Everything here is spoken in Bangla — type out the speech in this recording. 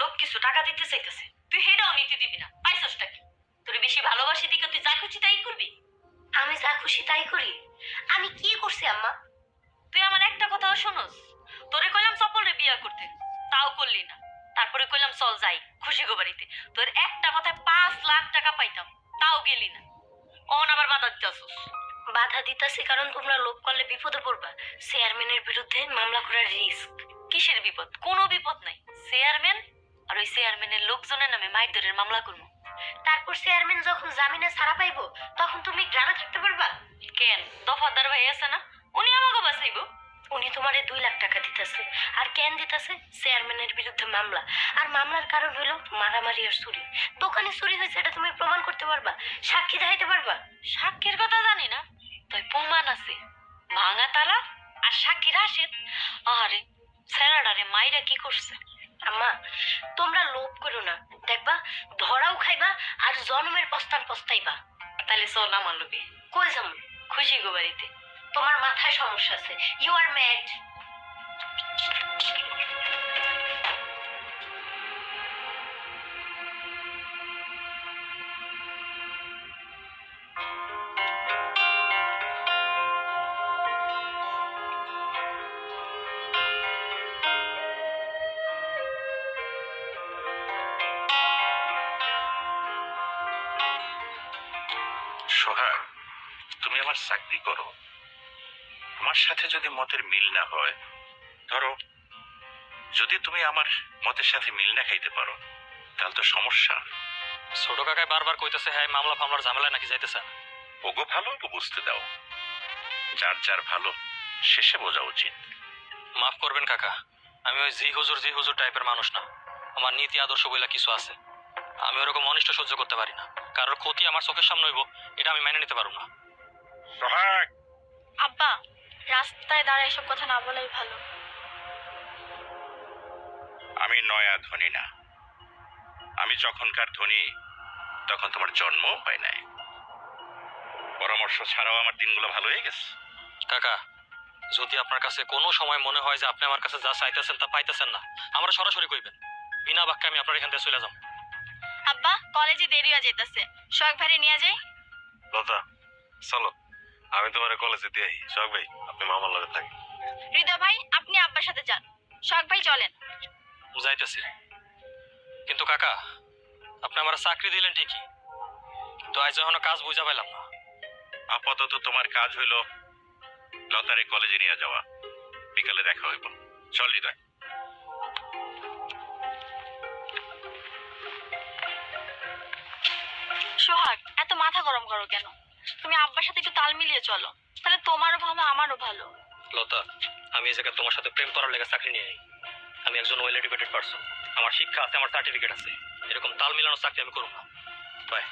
লোক কিছু টাকা দিতে চাইতেছে, তুই হেটাও নিতে দিবি না। পাইছসটা কি? তোর বেশি ভালোবাসি দিকে তুই যা খুশি তাই করবি? আমি যা খুশি তাই করি? আমি কি করছি আম্মা? তুই আমার একটা কথাও শোনস? তোরে কইলাম চপলে বিয়া করতে, তাও করলি না। তারপরে কইলাম চল যাই খুশি গো বাড়িতে, তোর একটা কথায় 5 লাখ টাকা পাইতাম, তাও গেলি না। কখন আবার বাধা দিতেছস? বাধা দিতেছি কারণ তোমরা লোভ করলে বিপদে পড়বা। চেয়ারম্যানের বিরুদ্ধে মামলা করার রিস্ক। কিসের বিপদ? কোনো বিপদ নাই। চেয়ারম্যান আর ওই চেয়ারম্যানের লোকজনের নামে মাইরধরের মামলা করবো। তারপর চেয়ারম্যান যখন জামিনে ছাড়া পাইবো তখন তুমি গ্রামে থাকতে পারবা? কেন? দফাদার ভাই আছে না, উনি আমাকে বাঁচাইবো। উনি তোমারে 2 লাখ টাকা দিতেছে। আর কেন দিতেছে? চেয়ারম্যানের বিরুদ্ধে মামলা। আর মামলার কারণ হলো মারামারি আর চুরি। দোকানে চুরি হয়েছে এটা তুমি প্রমাণ করতে পারবা? সাক্ষী দেখাইতে পারবা? সাক্ষীর কথা জানি না, তাই প্রমাণ আছে। ভাঙা তালা আর সাক্ষী রাশেদ। আরে স্যারাডারে মাইরা কি করছে? আম্মা, তোমরা লোভ করো না, দেখবা ধরাও খাইবা আর জন্মের পস্তান পস্তাইবা। তাহলে চল আমার লোকে। কই যাম? খুশি গো বাড়িতে। তোমার মাথায় সমস্যা আছে। You R mad. সোহাগ, তুমি আমার চাকরি করো, আমার সাথে যদি মতের মিল না হয়, ধরো যদি তুমি আমার মতের সাথে মিল না খাইতে পারো তাহলে তো সমস্যা। ছোট কাকায় বারবার কইতেছে হ্যাঁ মামলা ফামলার ঝামেলায় নাকি যাইতেছে। ওগো ভালো তো বুঝতে দাও, যার যার ভালো শেষে বোঝা উচিত। মাফ করবেন কাকা, আমি ওই জি হুজুর টাইপের মানুষ না। আমার নীতি আদর্শ বইলা কিছু আছে। আমি ওরকম অনিষ্ট সহ্য করতে পারি না। কারোর ক্ষতি আমার চোখের সামনে হইব এটা আমি মেনে নিতে পারবো না। সোহাগ, আব্বা, রাস্তায় দাঁড়ায় এসব কথা না বলাই ভালো। আমি নয়া ধনী না, আমি যখনকার ধনী তখন তোমার জন্ম হয় নাই। পরামর্শ ছাড়াও আমার দিনগুলো ভালো হয়ে গেছে। কাকা, যদি আপনার কাছে কোনো সময় মনে হয় যে আপনি আমার কাছে যা চাইতেছেন তা পাইতেছেন না, আমরা সরাসরি কইবেন। বিনা বাক্যে আমি আপনার এখান থেকে চলে যাব। আব্বা, কলেজে দেরি হয়ে যেতেছে, শখ ভাই নিয়ে যাই। লতা, চলো আমি তোমার কলেজে দিয়ে আই। শখ ভাই আপনি মামার লগে থাকেন। হৃদয় ভাই আপনি আব্বার সাথে যান। শখ ভাই চলেন। যাইতেছি। কিন্তু কাকা, আপনি আমার চাকরি দিলেন ঠিকই, কিন্তু আজ যখন কাজ বুঝা পাইলাম না। আপাতত তোমার কাজ হইল লতারে কলেজে নিয়ে যাওয়া, বিকালে দেখা হইব। চল হৃদয়। সোহাগ, এত মাথা গরম করো কেন? তুমি আব্বার সাথে একটু তাল মিলিয়ে চলো, তাহলে তোমারও ভালো আমারও ভালো। লতা, আমি এই জায়গায় তোমার সাথে প্রেম করার লেগে চাকরি নিয়ে নেই। আমি একজন ওয়েল এডুকেটেড পারসন, আমার শিক্ষা আছে, আমার সার্টিফিকেট আছে। এরকম তাল মিলানোর চাকরি আমি করব না। বাই।